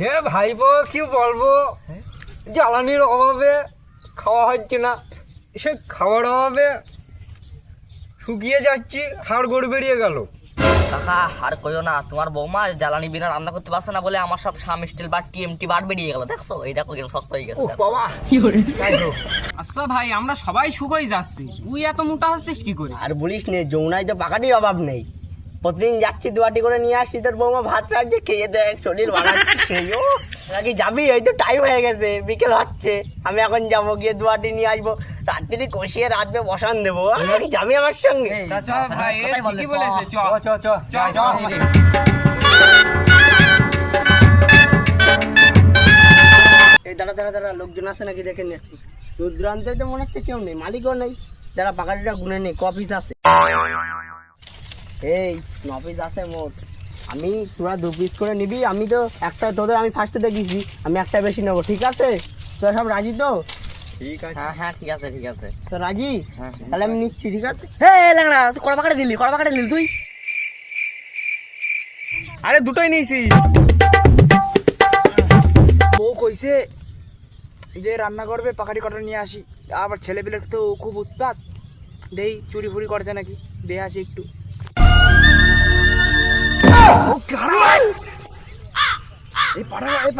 হে ভাইবো কি বলবো, জ্বালানির অভাবে খাওয়া হচ্ছে না, সে খাওয়ার অভাবে শুকিয়ে যাচ্ছি, হাড় গোড় বেরিয়ে গেল। কাকা আর কইও না, তোমার বৌমা জ্বালানি বিনা রান্না করতে পারছে না বলে আমার সব সাম স্টিল বা টিএমটি বার বেরিয়ে গেল। দেখছো, এই দেখো কেন শক্ত হয়ে গেছে। ও বাবা, তাই তো। আচ্ছা ভাই, আমরা সবাই শুকোই যাচ্ছি, তুই এত মোটা হচ্ছিস কি করে? আর বলিস নে, যৌনায় তো পাকাটির অভাব নেই। প্রতিদিন যাচ্ছি দুয়াটি করে নিয়ে আসছি, তোর বৌমা ভাত রাখছে, খেয়ে দেখ শরীর বানাচ্ছি সেই। ও নাকি যাবি? এই তো টাইম হয়ে গেছে, বিকেল হচ্ছে, আমি এখন যাবো, গিয়ে দুয়াটি নিয়ে আসবো, রাত্রি কষিয়ে রাতবে বসান দেবো। নাকি যাবি আমার সঙ্গে? তা চ ভাই, এ ঠিকই বলেছে, চ চ চ চ চ। এই দাঁড়া দাঁড়া দাঁড়া, লোকজন আছে নাকি দেখে নে। দূর দূরান্তে তো মনে হচ্ছে কেউ নেই, মালিকও নেই। যারা পাকাটিটা গুনে নেই, কপিস আছে। এই নপিস আছে মোট। আমি তোরা 2 পিস করে নিবি, আমি তো একটা, তোদের আমি ফার্স্টে দেখেছি, আমি একটা বেশি নেবো, ঠিক আছে? তোরা সব রাজি তো? ঠিক আছে। হ্যাঁ হ্যাঁ ঠিক আছে ঠিক আছে। তো রাজি? তাহলে আমি নিচ্ছি, ঠিক আছে? হ্যাঁ লাগনা, তুই কড়া পাকাটে দিলি তুই। আরে দুটোই নিয়েছি। বউ কইছে যে রান্না করবে, পাকাটি কটা নিয়ে আসি। আবার ছেলেপিলের তো খুব উৎপাত, দেই চুরি ফুরি করছে নাকি, দে আসি একটু। এই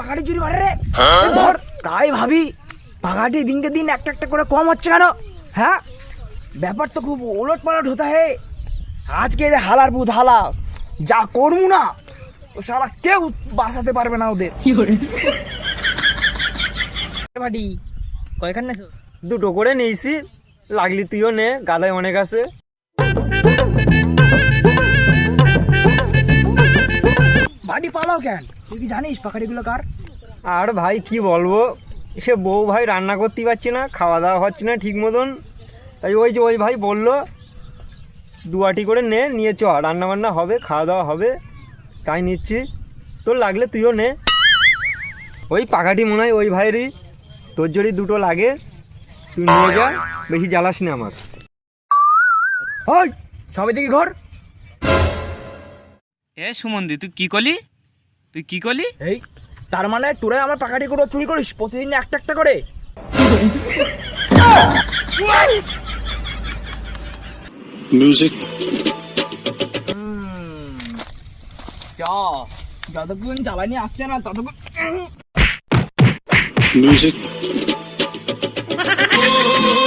পাকাটি চুরি করে রে, ধর। তাই ভাবি, পাকাটি দিনকে দিন একটা একটা করে কম হচ্ছে কেন? হ্যাঁ, ব্যাপার তো খুব ওলট পালট হতা হে। আজকে হালার বুধ হালা, যা করবো না ও সারা কেউ বাঁচাতে পারবে না ওদের। ভাটি কয়খান নেছো? দুটো করে নিয়েছি, লাগলি তুইও নে, গাদায় অনেক আছে। ভাটি পালাও কেন? তুই কি জানিস পাখাড়িগুলো কার? আর ভাই কি বলবো, সে বউ ভাই রান্না করতে পারছি না, খাওয়া দাওয়া হচ্ছে না ঠিক মতন, তাই ওই যে ওই ভাই বললো দুয়াটি করে নে, নিয়ে চ, রান্না বান্না হবে, খাওয়া দাওয়া হবে, তাই নিচ্ছি। তোর লাগলে তুইও নে। ওই পাখাটি মনে হয় ওই ভাইয়েরই, তোর যদি দুটো লাগে তুই নিয়ে যা, বেশি জ্বালাস না আমার। ওই সবাই দেখি ঘর। এ সুমন্দি, তুই কি করলি? এই তার মানে তোরা আমার পাখাটি করে চুরি করিস প্রতিদিন একটা একটা করে? Music. চ, যতক্ষণ জ্বালানি আসছে না ততক্ষণ। Music.